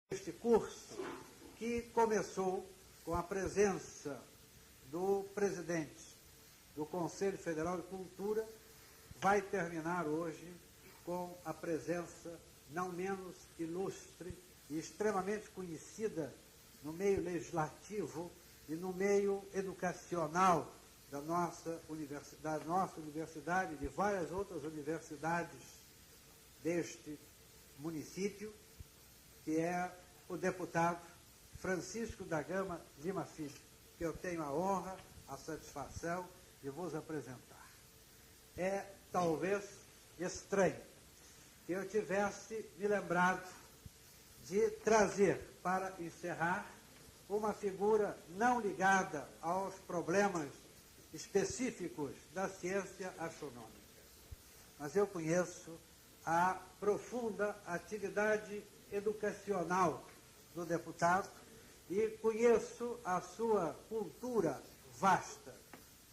Este curso, que começou com a presença do presidente do Conselho Federal de Cultura, vai terminar hoje com a presença não menos ilustre e extremamente conhecida no meio legislativo e no meio educacional da nossa universidade e de várias outras universidades deste município, que é o deputado Francisco da Gama Lima Filho, que eu tenho a honra, a satisfação de vos apresentar. É talvez estranho que eu tivesse me lembrado de trazer para encerrar uma figura não ligada aos problemas específicos da ciência astronômica. Mas eu conheço a profunda atividade educacional do deputado e conheço a sua cultura vasta.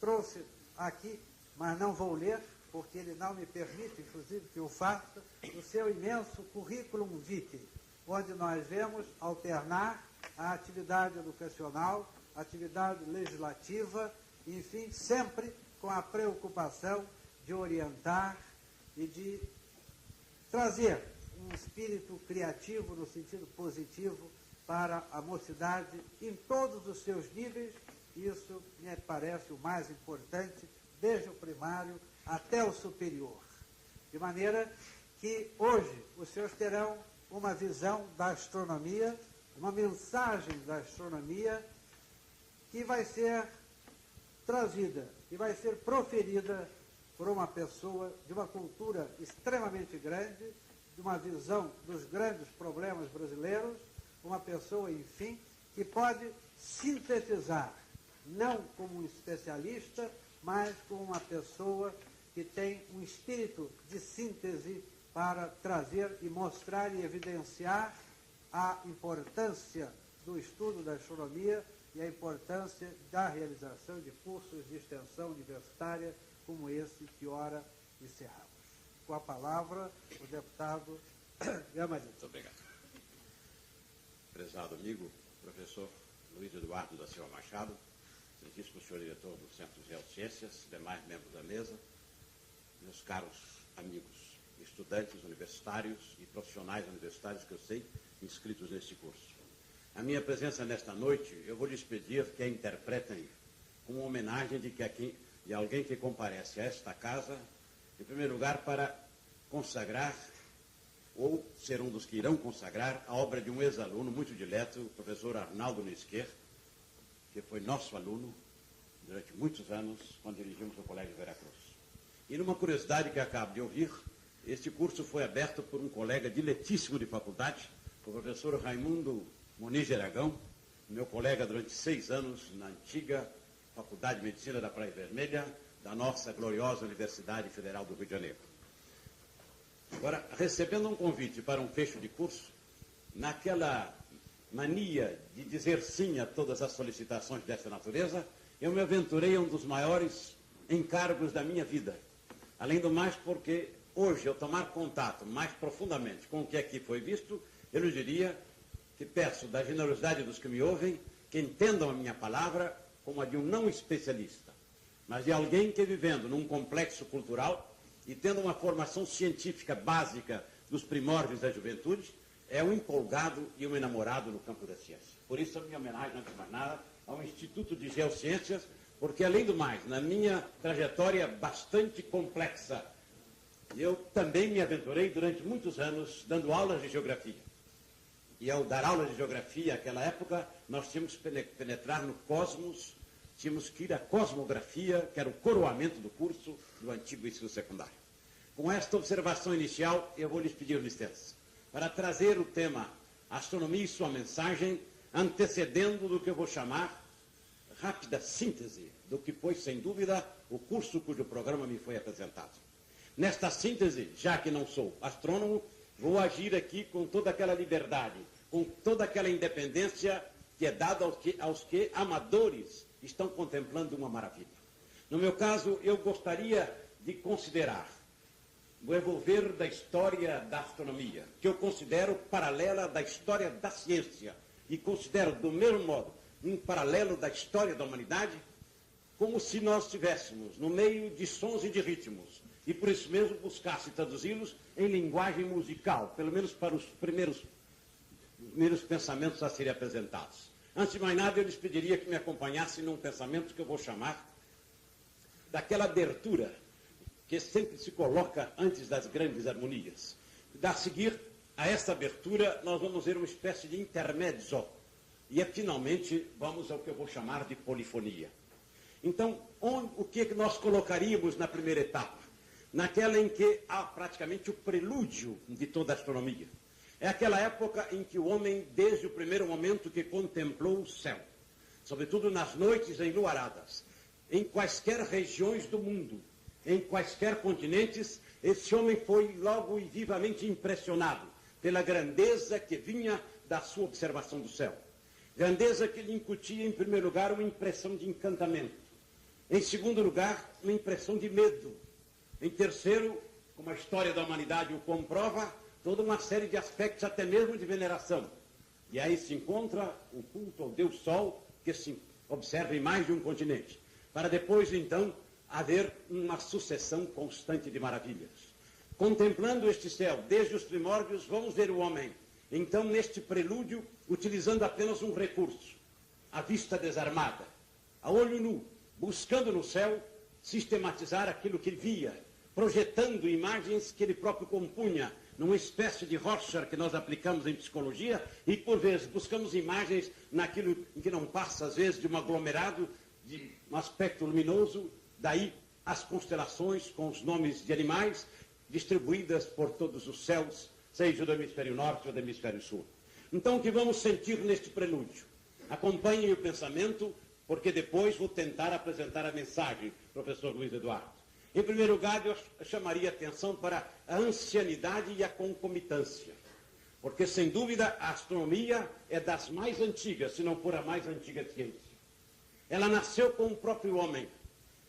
Trouxe aqui, mas não vou ler, porque ele não me permite, inclusive, que eu faça, o seu imenso currículo vitae, onde nós vemos alternar a atividade educacional, a atividade legislativa, enfim, sempre com a preocupação de orientar e de trazer um espírito criativo no sentido positivo para a mocidade em todos os seus níveis. Isso me parece o mais importante, desde o primário até o superior. De maneira que hoje os senhores terão uma visão da astronomia, uma mensagem da astronomia que vai ser trazida, que vai ser proferida por uma pessoa de uma cultura extremamente grande, de uma visão dos grandes problemas brasileiros, uma pessoa, enfim, que pode sintetizar, não como um especialista, mas como uma pessoa que tem um espírito de síntese para trazer e mostrar e evidenciar a importância do estudo da astronomia e a importância da realização de cursos de extensão universitária como esse que ora encerramos. Com a palavra, o deputado Gama Lima. Muito obrigado. Prezado amigo, professor Luiz Eduardo da Silva Machado, excelentíssimo senhor diretor do Centro de Geociências, demais membros da mesa, meus caros amigos, estudantes universitários e profissionais universitários que eu sei inscritos neste curso. A minha presença nesta noite, eu vou lhes pedir que a interpretem como uma homenagem de alguém que comparece a esta casa, em primeiro lugar, para consagrar, ou ser um dos que irão consagrar, a obra de um ex-aluno muito dileto, o professor Arnaldo Nisquer, que foi nosso aluno durante muitos anos, quando dirigimos o Colégio Veracruz. E numa curiosidade que acabo de ouvir, este curso foi aberto por um colega diletíssimo de faculdade, o professor Raimundo Muniz de Aragão, meu colega durante 6 anos na antiga Faculdade de Medicina da Praia Vermelha, da nossa gloriosa Universidade Federal do Rio de Janeiro. Agora, recebendo um convite para um fecho de curso, naquela mania de dizer sim a todas as solicitações dessa natureza, eu me aventurei a um dos maiores encargos da minha vida. Além do mais, porque hoje eu tomar contato mais profundamente com o que aqui foi visto, eu lhe diria que peço da generosidade dos que me ouvem que entendam a minha palavra como a de um não especialista, mas de alguém que, vivendo num complexo cultural e tendo uma formação científica básica dos primórdios da juventude, é um empolgado e um enamorado no campo da ciência. Por isso, a minha homenagem, antes de mais nada, ao Instituto de Geociências, porque, além do mais, na minha trajetória bastante complexa, eu também me aventurei durante muitos anos dando aulas de geografia. E ao dar aulas de geografia, naquela época, nós tínhamos que penetrar no cosmos, tínhamos que ir à cosmografia, que era o coroamento do curso do antigo ensino secundário. Com esta observação inicial, eu vou lhes pedir licença para trazer o tema astronomia e sua mensagem, antecedendo do que eu vou chamar rápida síntese do que foi, sem dúvida, o curso cujo programa me foi apresentado. Nesta síntese, já que não sou astrônomo, vou agir aqui com toda aquela liberdade, com toda aquela independência que é dada aos que amadores estão contemplando uma maravilha. No meu caso, eu gostaria de considerar o evolver da história da astronomia, que eu considero paralela da história da ciência e considero, do mesmo modo, um paralelo da história da humanidade, como se nós estivéssemos no meio de sons e de ritmos, e por isso mesmo buscasse traduzi-los em linguagem musical, pelo menos para os primeiros pensamentos a serem apresentados. Antes de mais nada, eu lhes pediria que me acompanhassem num pensamento que eu vou chamar daquela abertura que sempre se coloca antes das grandes harmonias. A seguir a esta abertura, nós vamos ver uma espécie de intermezzo, e finalmente vamos ao que eu vou chamar de polifonia. Então, o que nós colocaríamos na primeira etapa? Naquela em que há praticamente o prelúdio de toda a astronomia. É aquela época em que o homem, desde o primeiro momento que contemplou o céu, sobretudo nas noites enluaradas, em quaisquer regiões do mundo, em quaisquer continentes, esse homem foi logo e vivamente impressionado pela grandeza que vinha da sua observação do céu. Grandeza que lhe incutia, em primeiro lugar, uma impressão de encantamento. Em segundo lugar, uma impressão de medo. Em terceiro, como a história da humanidade o comprova, toda uma série de aspectos, até mesmo de veneração. E aí se encontra o culto ao Deus Sol, que se observa em mais de um continente, para depois, então, haver uma sucessão constante de maravilhas. Contemplando este céu, desde os primórdios, vamos ver o homem, então, neste prelúdio, utilizando apenas um recurso, a vista desarmada, a olho nu, buscando no céu sistematizar aquilo que ele via, projetando imagens que ele próprio compunha, numa espécie de Rorschach que nós aplicamos em psicologia, e por vezes buscamos imagens naquilo em que não passa, às vezes, de um aglomerado, de um aspecto luminoso, daí as constelações com os nomes de animais distribuídas por todos os céus, seja do hemisfério norte ou do hemisfério sul. Então, o que vamos sentir neste prelúdio? Acompanhem o pensamento, porque depois vou tentar apresentar a mensagem, professor Luiz Eduardo. Em primeiro lugar, eu chamaria a atenção para a ancianidade e a concomitância, porque, sem dúvida, a astronomia é das mais antigas, se não for a mais antiga ciência. Ela nasceu com o próprio homem.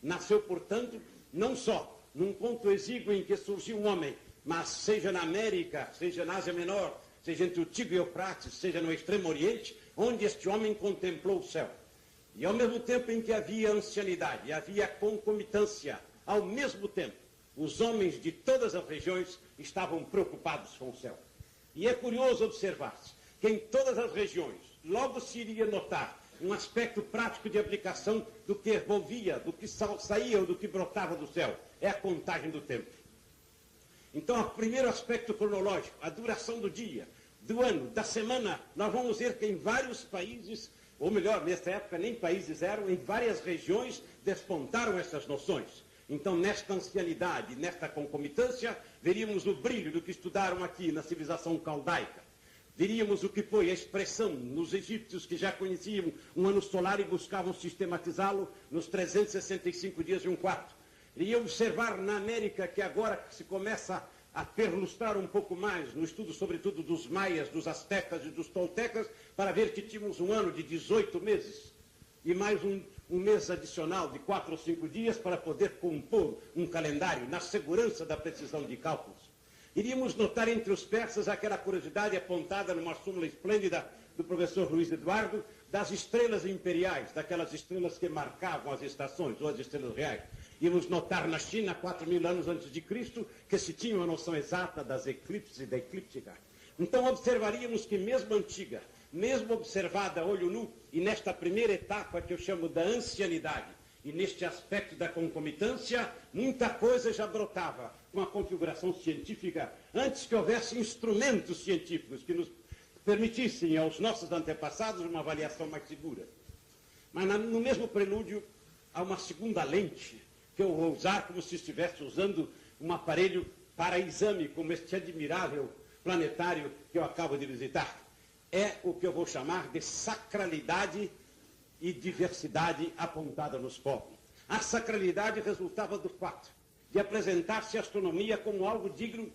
Nasceu, portanto, não só num ponto exíguo em que surgiu um homem, mas seja na América, seja na Ásia Menor, seja entre o Tigre e o Eufrates, seja no Extremo Oriente, onde este homem contemplou o céu. E ao mesmo tempo em que havia ancianidade, havia concomitância, ao mesmo tempo, os homens de todas as regiões estavam preocupados com o céu. E é curioso observar-se que em todas as regiões, logo se iria notar um aspecto prático de aplicação do que envolvia, do que saía ou do que brotava do céu. É a contagem do tempo. Então, o primeiro aspecto cronológico, a duração do dia, do ano, da semana, nós vamos ver que em vários países, ou melhor, nessa época nem países eram, em várias regiões despontaram essas noções. Então, nesta ancianidade, nesta concomitância, veríamos o brilho do que estudaram aqui na civilização caldaica. Veríamos o que foi a expressão nos egípcios que já conheciam um ano solar e buscavam sistematizá-lo nos 365 dias de um quarto. Iria observar na América que agora se começa a perlustrar um pouco mais no estudo, sobretudo, dos maias, dos astecas e dos toltecas, para ver que tínhamos um ano de 18 meses e mais um mês adicional de 4 ou 5 dias para poder compor um calendário na segurança da precisão de cálculos. Iríamos notar entre os persas aquela curiosidade apontada numa súmula esplêndida do professor Luiz Eduardo, das estrelas imperiais, daquelas estrelas que marcavam as estações, ou as estrelas reais. Íamos notar na China, 4.000 anos antes de Cristo, que se tinha uma noção exata das eclipses e da eclíptica. Então observaríamos que mesmo antiga, mesmo observada a olho nu, e nesta primeira etapa que eu chamo da ancianidade, e neste aspecto da concomitância, muita coisa já brotava com a configuração científica, antes que houvesse instrumentos científicos que nos permitissem aos nossos antepassados uma avaliação mais segura. Mas no mesmo prelúdio, há uma segunda lente, que eu vou usar como se estivesse usando um aparelho para exame, como este admirável planetário que eu acabo de visitar. É o que eu vou chamar de sacralidade e diversidade apontada nos povos. A sacralidade resultava do fato de apresentar-se a astronomia como algo digno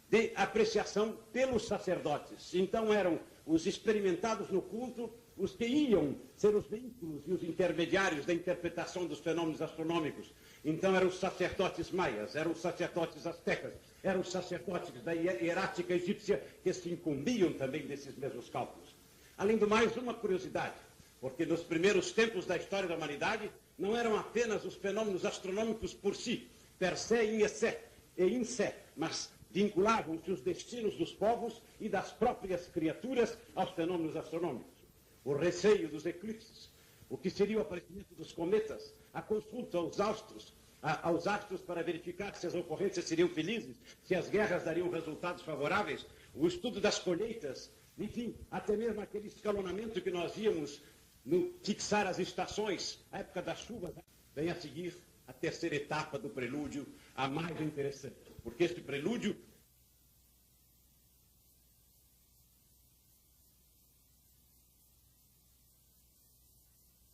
de apreciação pelos sacerdotes. Então eram os experimentados no culto, os que iam ser os vínculos e os intermediários da interpretação dos fenômenos astronômicos. Então eram os sacerdotes maias, eram os sacerdotes astecas, eram os sacerdotes da hierática egípcia que se incumbiam também desses mesmos cálculos. Além do mais, uma curiosidade, porque nos primeiros tempos da história da humanidade não eram apenas os fenômenos astronômicos por si, per se e in se, mas vinculavam-se os destinos dos povos e das próprias criaturas aos fenômenos astronômicos. O receio dos eclipses, o que seria o aparecimento dos cometas, a consulta aos astros para verificar se as ocorrências seriam felizes, se as guerras dariam resultados favoráveis, o estudo das colheitas, enfim, até mesmo aquele escalonamento que nós víamos no fixar as estações, a época das chuvas, vem a seguir a terceira etapa do prelúdio, a mais interessante, porque este prelúdio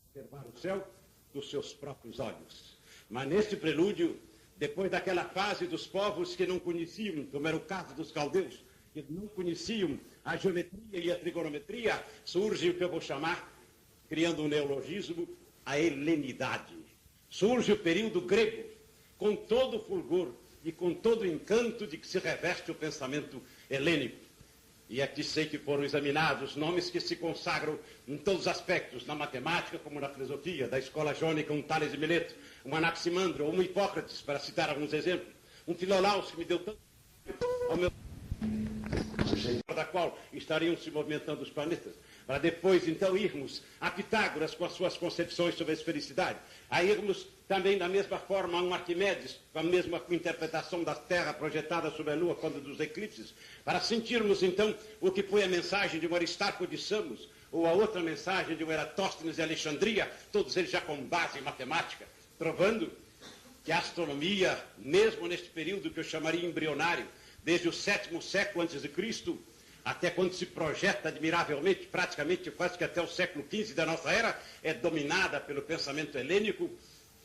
observar o céu dos seus próprios olhos. Mas neste prelúdio, depois daquela fase dos povos que não conheciam, como era o caso dos caldeus, que não conheciam a geometria e a trigonometria, surge o que eu vou chamar, criando um neologismo, a helenidade. Surge o período grego, com todo o fulgor e com todo o encanto de que se reveste o pensamento helênico. E aqui sei que foram examinados nomes que se consagram em todos os aspectos, na matemática como na filosofia, da escola jônica, um Tales de Mileto, um Anaximandro, ou um Hipócrates, para citar alguns exemplos. Um Filolaus que me deu tanto ao meu da qual estariam se movimentando os planetas, para depois então irmos a Pitágoras com as suas concepções sobre a esfericidade, a irmos também da mesma forma a um Arquimedes, com a mesma interpretação da Terra projetada sobre a Lua quando dos eclipses, para sentirmos então o que foi a mensagem de um Aristarco de Samos, ou a outra mensagem de um Eratóstenes de Alexandria, todos eles já com base em matemática, provando que a astronomia, mesmo neste período que eu chamaria embrionário, desde o 7º século a.C., até quando se projeta admiravelmente, praticamente quase que até o século XV da nossa era, é dominada pelo pensamento helênico,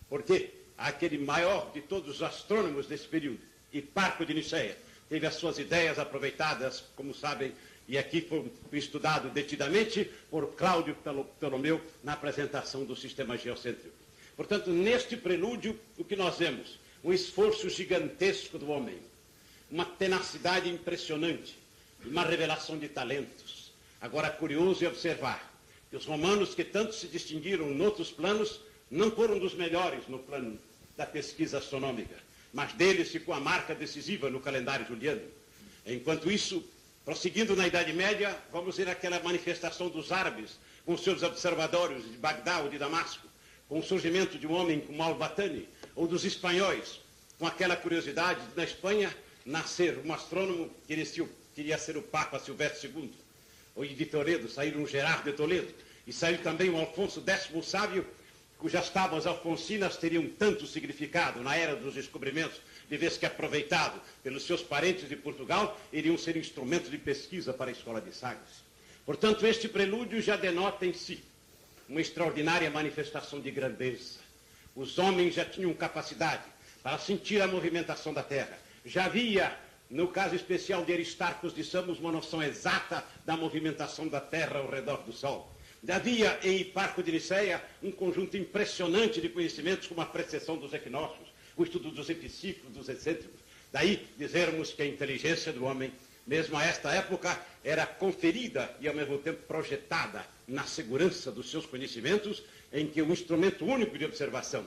porque aquele maior de todos os astrônomos desse período, Hiparco de Niceia, teve as suas ideias aproveitadas, como sabem, e aqui foi estudado detidamente por Cláudio Ptolomeu na apresentação do sistema geocêntrico. Portanto, neste prelúdio, o que nós vemos? Um esforço gigantesco do homem, uma tenacidade impressionante, uma revelação de talentos. Agora, curioso é observar que os romanos, que tanto se distinguiram em outros planos, não foram dos melhores no plano da pesquisa astronômica, mas deles ficou a marca decisiva no calendário juliano. Enquanto isso, prosseguindo na Idade Média, vamos ver aquela manifestação dos árabes, com seus observatórios de Bagdá ou de Damasco, com o surgimento de um homem como Al-Batani, ou dos espanhóis, com aquela curiosidade de, na Espanha, nascer um astrônomo que queria ser o Papa Silvestre II, ou de Toledo, sair um Gerardo de Toledo, e saiu também um Alfonso X o Sábio, cujas tábuas alfonsinas teriam tanto significado na era dos descobrimentos, de vez que aproveitado pelos seus parentes de Portugal, iriam ser instrumento de pesquisa para a Escola de Sagres. Portanto, este prelúdio já denota em si uma extraordinária manifestação de grandeza. Os homens já tinham capacidade para sentir a movimentação da Terra. Já havia, no caso especial de Aristarco de Samos, uma noção exata da movimentação da Terra ao redor do Sol. Havia em Hiparco de Niceia um conjunto impressionante de conhecimentos, como a precessão dos equinócios, o estudo dos epiciclos, dos excêntricos. Daí dizermos que a inteligência do homem, mesmo a esta época, era conferida e ao mesmo tempo projetada na segurança dos seus conhecimentos, em que o instrumento único de observação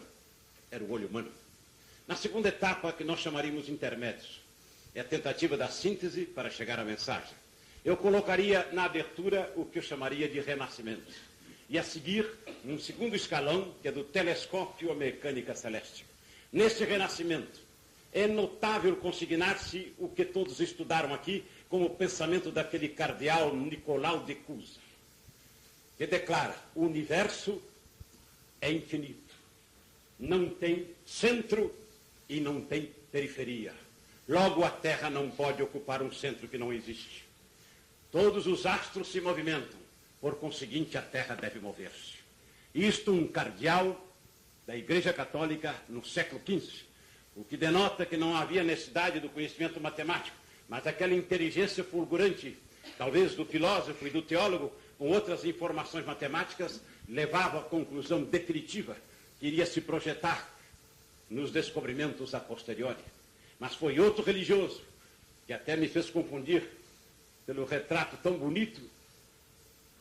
era o olho humano. Na segunda etapa, que nós chamaríamos intermédios, é a tentativa da síntese para chegar à mensagem. Eu colocaria na abertura o que eu chamaria de renascimento. E a seguir, um segundo escalão, que é do telescópio à mecânica celeste. Neste renascimento, é notável consignar-se o que todos estudaram aqui, como o pensamento daquele cardeal Nicolau de Cusa, que declara: o universo é infinito, não tem centro e não tem periferia. Logo, a Terra não pode ocupar um centro que não existe. Todos os astros se movimentam, por conseguinte, a Terra deve mover-se. Isto um cardeal da Igreja Católica no século XV, o que denota que não havia necessidade do conhecimento matemático, mas aquela inteligência fulgurante, talvez do filósofo e do teólogo, com outras informações matemáticas, levava à conclusão definitiva que iria se projetar nos descobrimentos a posteriori. Mas foi outro religioso, que até me fez confundir pelo retrato tão bonito,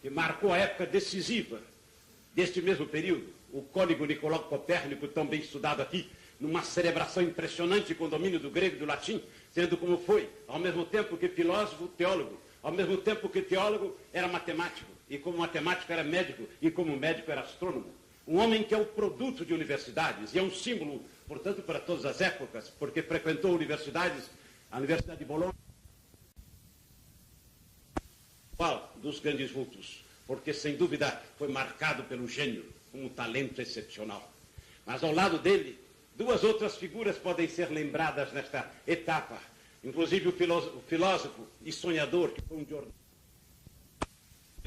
que marcou a época decisiva deste mesmo período, o cônego Nicolau Copérnico, tão bem estudado aqui, numa celebração impressionante com o domínio do grego e do latim, sendo como foi, ao mesmo tempo que filósofo, teólogo, ao mesmo tempo que teólogo era matemático, e como matemático era médico, e como médico era astrônomo. Um homem que é o produto de universidades, e é um símbolo, portanto, para todas as épocas, porque frequentou universidades, a Universidade de Bolonha, qual dos grandes vultos, porque, sem dúvida, foi marcado pelo gênio, com um talento excepcional. Mas, ao lado dele, duas outras figuras podem ser lembradas nesta etapa, inclusive o filósofo e sonhador, que foi um jornalista,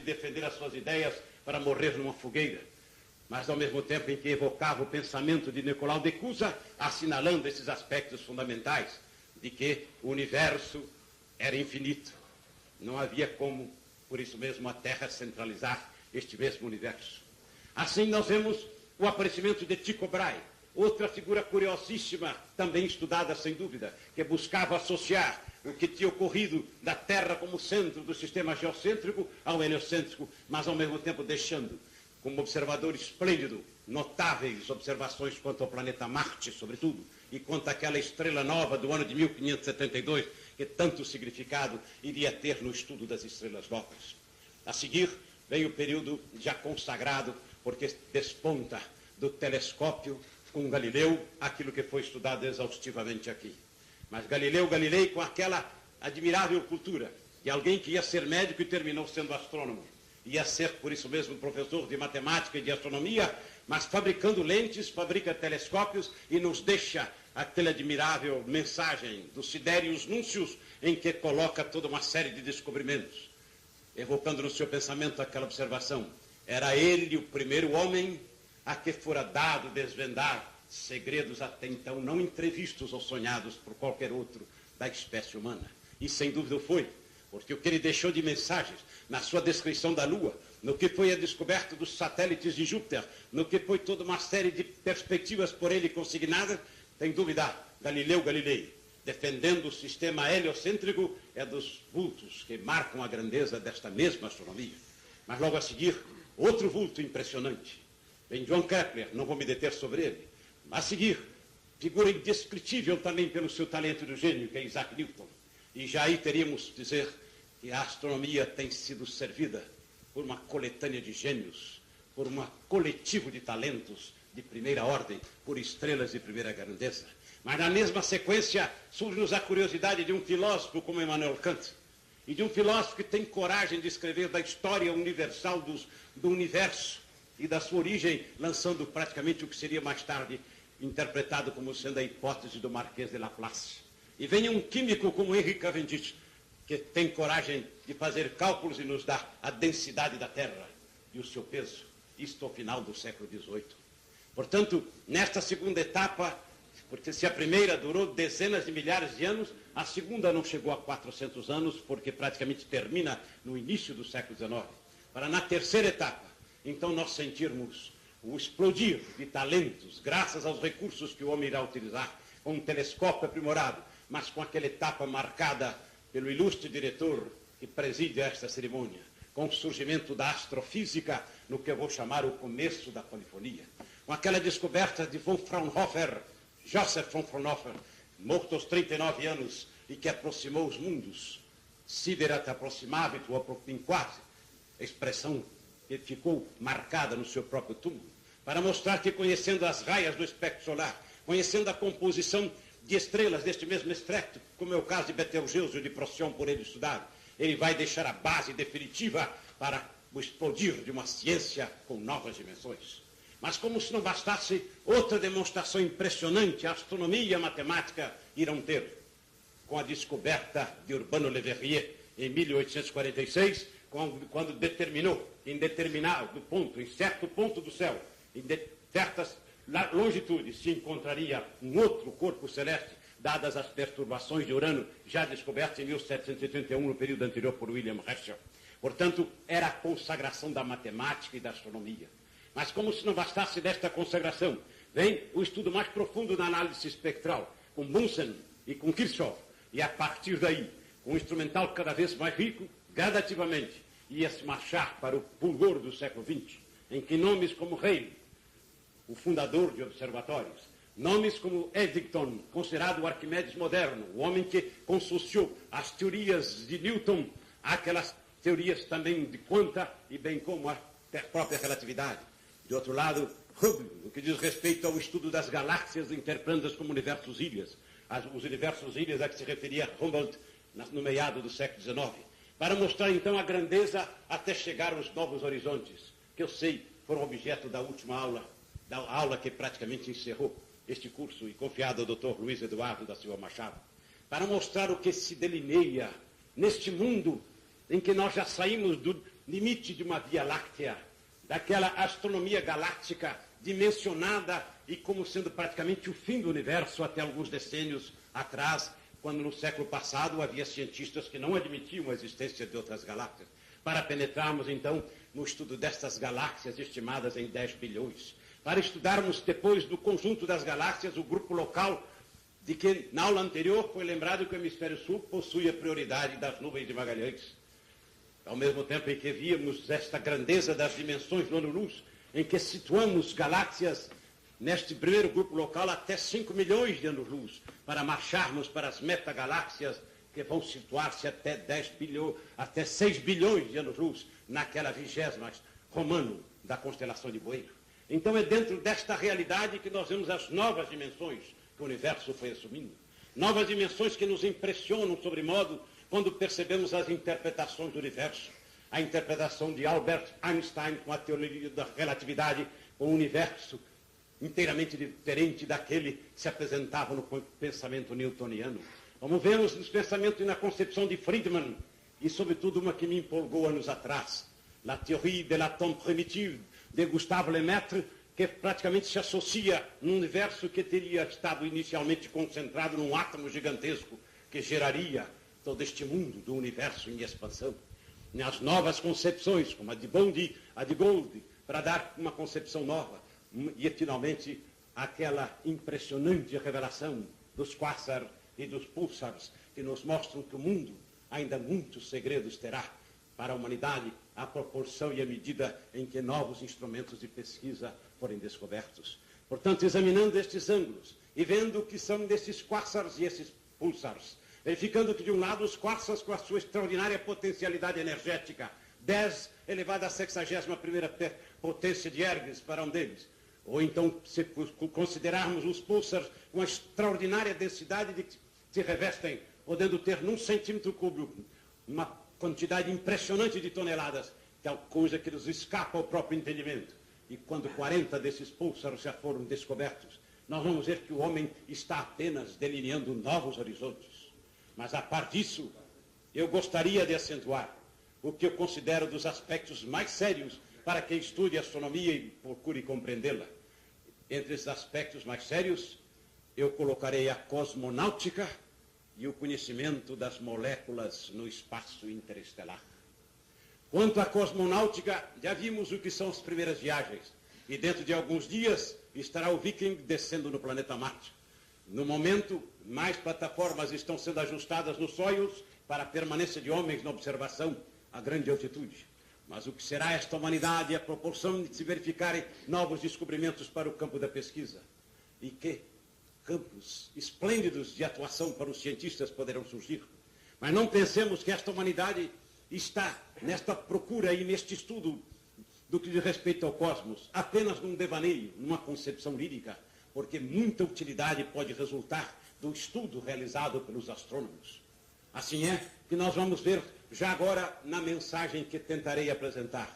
defender as suas ideias para morrer numa fogueira, mas ao mesmo tempo em que evocava o pensamento de Nicolau de Cusa, assinalando esses aspectos fundamentais de que o universo era infinito. Não havia como, por isso mesmo, a Terra centralizar este mesmo universo. Assim nós vemos o aparecimento de Tycho Brahe, outra figura curiosíssima, também estudada sem dúvida, que buscava associar o que tinha ocorrido da Terra como centro do sistema geocêntrico ao heliocêntrico, mas ao mesmo tempo deixando, como observador esplêndido, notáveis observações quanto ao planeta Marte, sobretudo, e quanto àquela estrela nova do ano de 1572, que tanto significado iria ter no estudo das estrelas novas. A seguir, vem o período já consagrado, porque desponta do telescópio com Galileu aquilo que foi estudado exaustivamente aqui. Mas Galileu Galilei com aquela admirável cultura de alguém que ia ser médico e terminou sendo astrônomo. Ia ser, por isso mesmo, professor de matemática e de astronomia, mas fabricando lentes, fabrica telescópios e nos deixa aquela admirável mensagem do Siderius Nuncius, em que coloca toda uma série de descobrimentos, evocando no seu pensamento aquela observação. Era ele o primeiro homem a que fora dado desvendar segredos até então não entrevistos ou sonhados por qualquer outro da espécie humana. E sem dúvida o foi, porque o que ele deixou de mensagens na sua descrição da Lua, no que foi a descoberta dos satélites de Júpiter, no que foi toda uma série de perspectivas por ele consignadas, sem dúvida, Galileu Galilei, defendendo o sistema heliocêntrico, é dos vultos que marcam a grandeza desta mesma astronomia. Mas logo a seguir, outro vulto impressionante. Vem Johann Kepler, não vou me deter sobre ele. A seguir, figura indescritível também pelo seu talento do gênio, que é Isaac Newton. E já aí teríamos que dizer que a astronomia tem sido servida por uma coletânea de gênios, por um coletivo de talentos de primeira ordem, por estrelas de primeira grandeza. Mas na mesma sequência surge-nos a curiosidade de um filósofo como Immanuel Kant, e de um filósofo que tem coragem de escrever da história universal do universo e da sua origem, lançando praticamente o que seria mais tarde interpretado como sendo a hipótese do Marquês de Laplace. E vem um químico como Henry Cavendish, que tem coragem de fazer cálculos e nos dá a densidade da Terra e o seu peso, isto ao final do século XVIII. Portanto, nesta segunda etapa, porque se a primeira durou dezenas de milhares de anos, a segunda não chegou a 400 anos, porque praticamente termina no início do século XIX. Para na terceira etapa, então nós sentirmos o explodir de talentos, graças aos recursos que o homem irá utilizar, com um telescópio aprimorado, mas com aquela etapa marcada pelo ilustre diretor que preside esta cerimônia, com o surgimento da astrofísica, no que eu vou chamar o começo da polifonia, com aquela descoberta de von Fraunhofer, Joseph von Fraunhofer, morto aos 39 anos e que aproximou os mundos, siderat approximavit, ou em quase, a expressão que ficou marcada no seu próprio túmulo, para mostrar que, conhecendo as raias do espectro solar, conhecendo a composição de estrelas deste mesmo espectro, como é o caso de Betelgeuse ou de Procyon, por ele estudado, ele vai deixar a base definitiva para o explodir de uma ciência com novas dimensões. Mas como se não bastasse, outra demonstração impressionante, a astronomia e a matemática irão ter, com a descoberta de Urbano Le Verrier, em 1846, quando determinou, em determinado ponto, em certo ponto do céu, em certas longitudes, se encontraria um outro corpo celeste, dadas as perturbações de Urano, já descobertas em 1731, no período anterior por William Herschel. Portanto, era a consagração da matemática e da astronomia. Mas como se não bastasse desta consagração, vem o estudo mais profundo da análise espectral, com Bunsen e com Kirchhoff, e a partir daí, com um instrumental cada vez mais rico, gradativamente, ia-se marchar para o fulgor do século XX, em que nomes como Rayleigh, o fundador de observatórios, nomes como Eddington, considerado o Arquimedes moderno, o homem que consociou as teorias de Newton àquelas teorias também de quanta e bem como a própria relatividade. De outro lado, Hubble, no que diz respeito ao estudo das galáxias interpretando-as como universos ilhas, os universos ilhas a que se referia Humboldt no meado do século XIX, para mostrar então a grandeza até chegar aos novos horizontes, que eu sei foram objeto da última aula, da aula que praticamente encerrou este curso e confiado ao Dr. Luiz Eduardo da Silva Machado, para mostrar o que se delineia neste mundo em que nós já saímos do limite de uma Via Láctea, daquela astronomia galáctica dimensionada e como sendo praticamente o fim do universo até alguns decênios atrás, quando no século passado havia cientistas que não admitiam a existência de outras galáxias, para penetrarmos então no estudo destas galáxias estimadas em 10 bilhões, para estudarmos depois do conjunto das galáxias o grupo local de que na aula anterior foi lembrado que o hemisfério sul possui a prioridade das nuvens de Magalhães. Ao mesmo tempo em que víamos esta grandeza das dimensões do ano-luz, em que situamos galáxias neste primeiro grupo local até 5 milhões de anos-luz, para marcharmos para as metagaláxias que vão situar-se até 6 bilhões de anos-luz, naquela 20ª romano da constelação de Boeiro. Então é dentro desta realidade que nós vemos as novas dimensões que o universo foi assumindo. Novas dimensões que nos impressionam sobremodo quando percebemos as interpretações do universo. A interpretação de Albert Einstein com a teoria da relatividade, com um universo inteiramente diferente daquele que se apresentava no pensamento newtoniano. Como vemos nos pensamentos e na concepção de Friedman, e sobretudo uma que me empolgou anos atrás, La théorie de l'atome primitif, de Gustave Lemaitre, que praticamente se associa num universo que teria estado inicialmente concentrado num átomo gigantesco que geraria todo este mundo do universo em expansão. As novas concepções, como a de Bondi, a de Gould, para dar uma concepção nova. E, finalmente, aquela impressionante revelação dos quasars e dos pulsars, que nos mostram que o mundo ainda muitos segredos terá para a humanidade, à proporção e à medida em que novos instrumentos de pesquisa forem descobertos. Portanto, examinando estes ângulos e vendo o que são desses quasars e esses pulsars, verificando que, de um lado, os quasars com a sua extraordinária potencialidade energética, 10 elevado à 61ª potência de Ergues para um deles, ou então, se considerarmos os pulsars com a extraordinária densidade de que se revestem, podendo ter num centímetro cúbico uma quantidade impressionante de toneladas, tal coisa que nos escapa ao próprio entendimento. E quando 40 desses pulsars já foram descobertos, nós vamos ver que o homem está apenas delineando novos horizontes. Mas, a par disso, eu gostaria de acentuar o que eu considero dos aspectos mais sérios para quem estude astronomia e procure compreendê-la. Entre esses aspectos mais sérios, eu colocarei a cosmonáutica e o conhecimento das moléculas no espaço interestelar. Quanto à cosmonáutica, já vimos o que são as primeiras viagens, e dentro de alguns dias estará o Viking descendo no planeta Marte. No momento, mais plataformas estão sendo ajustadas nos sóis para a permanência de homens na observação a grande altitude. Mas o que será esta humanidade é a proporção de se verificarem novos descobrimentos para o campo da pesquisa. E que campos esplêndidos de atuação para os cientistas poderão surgir. Mas não pensemos que esta humanidade está nesta procura e neste estudo do que diz respeito ao cosmos apenas num devaneio, numa concepção lírica, porque muita utilidade pode resultar do estudo realizado pelos astrônomos. Assim é que nós vamos ver já agora na mensagem que tentarei apresentar,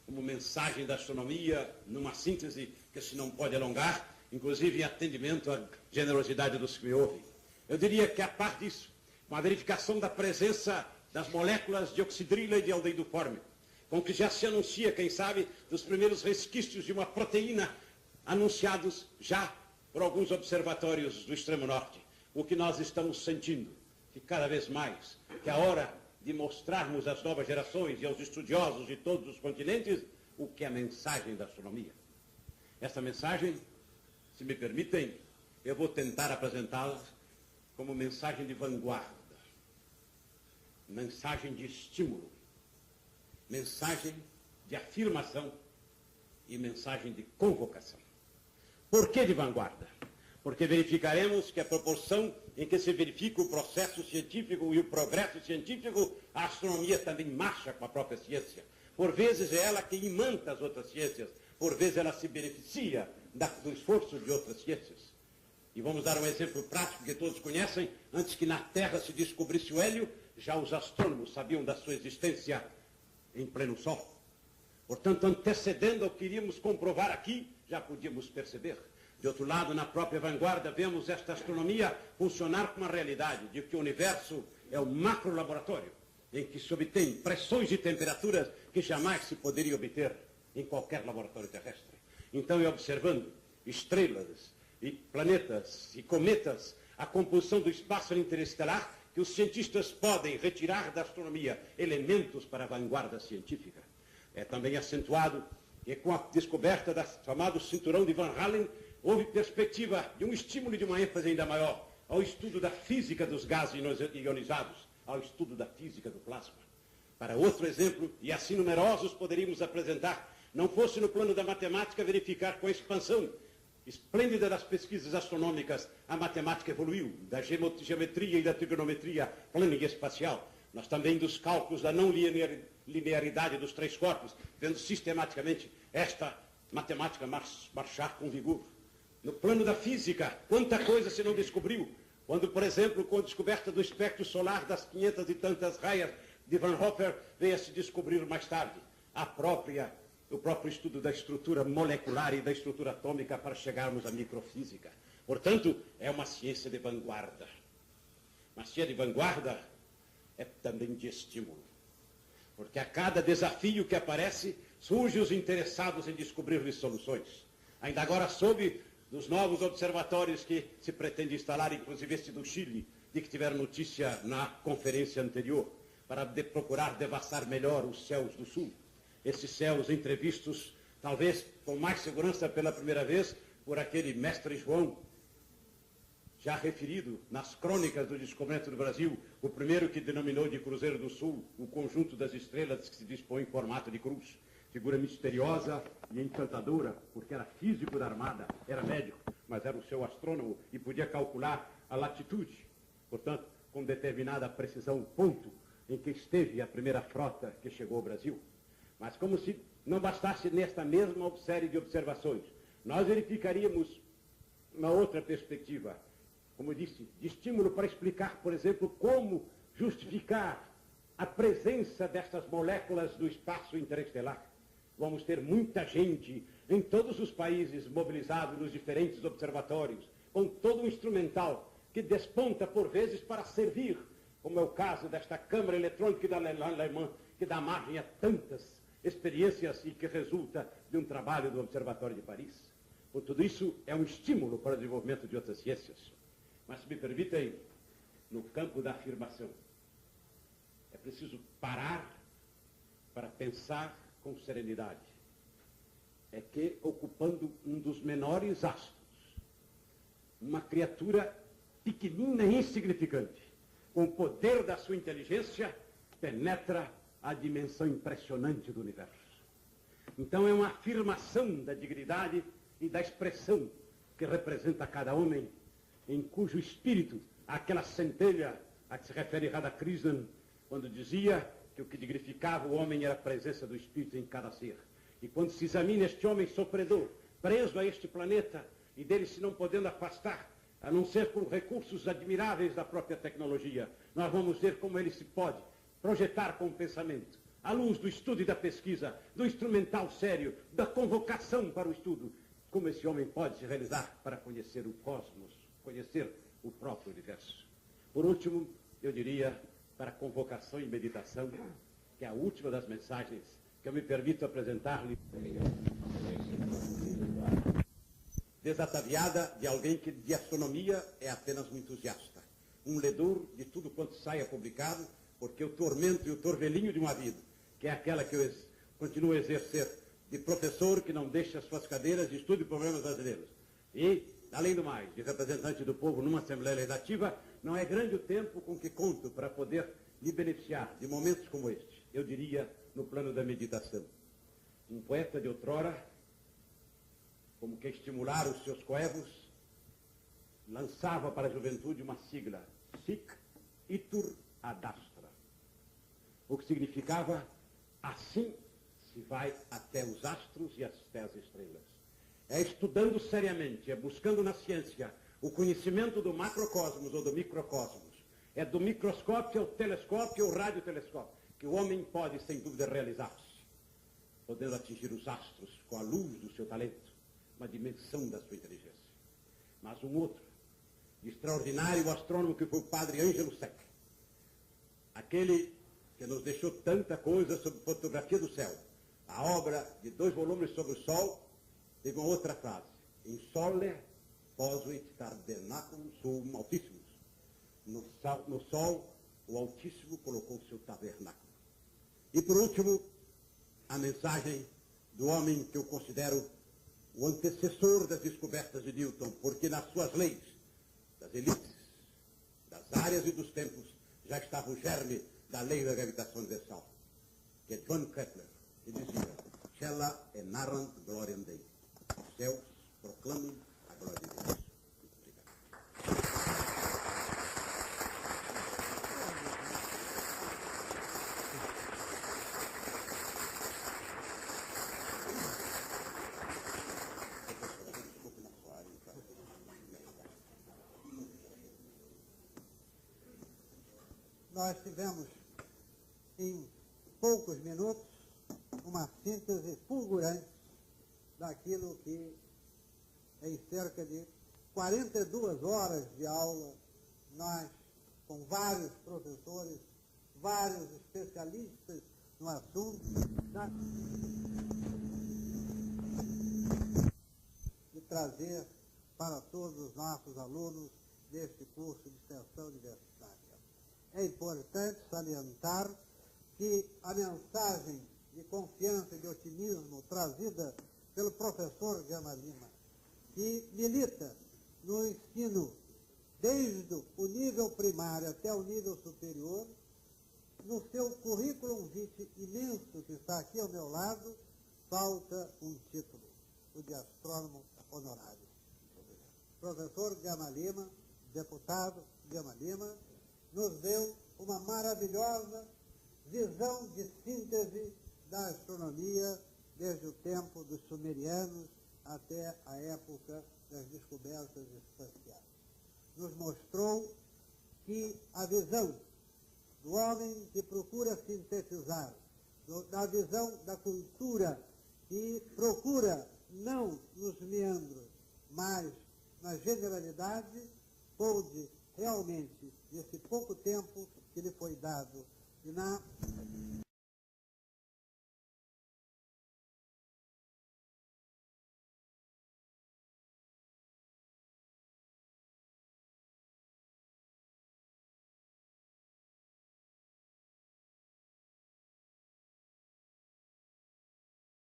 como mensagem da astronomia, numa síntese que se não pode alongar, inclusive em atendimento à generosidade dos que me ouvem. Eu diria que, a par disso, com a verificação da presença das moléculas de oxidrila e de aldeído fórmico, com que já se anuncia, quem sabe, dos primeiros resquícios de uma proteína anunciados já por alguns observatórios do extremo norte, o que nós estamos sentindo, que cada vez mais, que a hora de mostrarmos às novas gerações e aos estudiosos de todos os continentes o que é a mensagem da astronomia. Essa mensagem, se me permitem, eu vou tentar apresentá-la como mensagem de vanguarda, mensagem de estímulo, mensagem de afirmação e mensagem de convocação. Por que de vanguarda? Porque verificaremos que a proporção em que se verifica o processo científico e o progresso científico, a astronomia também marcha com a própria ciência. Por vezes é ela que imanta as outras ciências, por vezes ela se beneficia do esforço de outras ciências. E vamos dar um exemplo prático que todos conhecem. Antes que na Terra se descobrisse o hélio, já os astrônomos sabiam da sua existência em pleno Sol. Portanto, antecedendo ao que iríamos comprovar aqui, já podíamos perceber. De outro lado, na própria vanguarda, vemos esta astronomia funcionar com a realidade de que o universo é um macro-laboratório, em que se obtém pressões e temperaturas que jamais se poderiam obter em qualquer laboratório terrestre. Então, é observando estrelas e planetas e cometas, a composição do espaço interestelar, que os cientistas podem retirar da astronomia elementos para a vanguarda científica. É também acentuado que com a descoberta do chamado cinturão de Van Allen, houve perspectiva de um estímulo e de uma ênfase ainda maior ao estudo da física dos gases ionizados, ao estudo da física do plasma. Para outro exemplo, e assim numerosos poderíamos apresentar, não fosse no plano da matemática verificar com a expansão esplêndida das pesquisas astronômicas, a matemática evoluiu, da geometria e da trigonometria plana e espacial, mas também dos cálculos da não linearidade dos três corpos, vendo sistematicamente esta matemática marchar com vigor. No plano da física, quanta coisa se não descobriu, quando, por exemplo, com a descoberta do espectro solar das 500 e tantas raias de Van Hoffer, veio a se descobrir mais tarde o próprio estudo da estrutura molecular e da estrutura atômica para chegarmos à microfísica. Portanto, é uma ciência de vanguarda. Mas ciência de vanguarda é também de estímulo. Porque a cada desafio que aparece, surgem os interessados em descobrir-lhe soluções. Ainda agora soube dos novos observatórios que se pretende instalar, inclusive este do Chile, de que tiveram notícia na conferência anterior, para procurar devassar melhor os céus do Sul. Esses céus entrevistos, talvez com mais segurança pela primeira vez, por aquele mestre João, já referido nas crônicas do descobrimento do Brasil, o primeiro que denominou de Cruzeiro do Sul o conjunto das estrelas que se dispõe em formato de cruz. Figura misteriosa e encantadora, porque era físico da Armada, era médico, mas era o seu astrônomo e podia calcular a latitude, portanto, com determinada precisão, o ponto em que esteve a primeira frota que chegou ao Brasil. Mas como se não bastasse nesta mesma série de observações, nós verificaríamos uma outra perspectiva, como eu disse, de estímulo para explicar, por exemplo, como justificar a presença destas moléculas do espaço interestelar. Vamos ter muita gente em todos os países mobilizados nos diferentes observatórios, com todo um instrumental que desponta por vezes para servir, como é o caso desta câmara eletrônica da Alemanha, que dá margem a tantas experiências e que resulta de um trabalho do Observatório de Paris. Por tudo isso, é um estímulo para o desenvolvimento de outras ciências. Mas, se me permitem, no campo da afirmação, é preciso parar para pensar com serenidade. É que, ocupando um dos menores astros, uma criatura pequenina e insignificante, com o poder da sua inteligência, penetra a dimensão impressionante do universo. Então é uma afirmação da dignidade e da expressão que representa cada homem, em cujo espírito há aquela centelha a que se refere Radhakrishnan, quando dizia que o que dignificava o homem era a presença do espírito em cada ser. E quando se examina este homem sofredor, preso a este planeta, e dele se não podendo afastar, a não ser por recursos admiráveis da própria tecnologia, nós vamos ver como ele se pode projetar com o pensamento, à luz do estudo e da pesquisa, do instrumental sério, da convocação para o estudo, como esse homem pode se realizar para conhecer o cosmos, conhecer o próprio universo. Por último, eu diria, para a convocação e meditação, que é a última das mensagens que eu me permito apresentar-lhe, desataviada de alguém que de astronomia é apenas um entusiasta, um ledor de tudo quanto saia publicado, porque o tormento e o torvelinho de uma vida, que é aquela que eu continuo a exercer, de professor que não deixa suas cadeiras de estudo e problemas brasileiros, e, além do mais, de representante do povo numa Assembleia Legislativa, não é grande o tempo com que conto para poder me beneficiar de momentos como este, eu diria, no plano da meditação. Um poeta de outrora, como que estimular os seus coevos, lançava para a juventude uma sigla, Sic Itur ad Astra, o que significava, assim se vai até os astros e até as estrelas. É estudando seriamente, é buscando na ciência o conhecimento do macrocosmos ou do microcosmos, é do microscópio ao telescópio ou radiotelescópio, que o homem pode, sem dúvida, realizar-se, podendo atingir os astros com a luz do seu talento, uma dimensão da sua inteligência. Mas um outro, de extraordinário astrônomo, que foi o padre Ângelo Sec, aquele que nos deixou tanta coisa sobre fotografia do céu, a obra de 2 volumes sobre o Sol, teve uma outra frase, in sole posuit tabernaculum sum altissimus. No Sol, o Altíssimo colocou o seu tabernáculo. E, por último, a mensagem do homem que eu considero o antecessor das descobertas de Newton, porque nas suas leis, das elites, das áreas e dos tempos, já estava o germe da lei da gravitação universal, que é John Kepler, que dizia, Cella e narrant gloriam Dei. Os céus proclamam a glória de Deus. Muito obrigado. Nós tivemos, em poucos minutos, uma síntese fulgurante daquilo que, em cerca de 42 horas de aula, nós, com vários professores, vários especialistas no assunto, de trazer para todos os nossos alunos deste curso de extensão universitária. É importante salientar que a mensagem de confiança e de otimismo trazida pelo professor Gama Lima, que milita no ensino desde o nível primário até o nível superior, no seu currículo vitae imenso que está aqui ao meu lado, falta um título, o de astrônomo honorário. Professor Gama Lima, deputado Gama Lima, nos deu uma maravilhosa visão de síntese da astronomia desde o tempo dos sumerianos até a época das descobertas espaciais. Nos mostrou que a visão do homem que procura sintetizar, da visão da cultura que procura, não nos meandros, mas na generalidade, pôde realmente, nesse pouco tempo que lhe foi dado, e na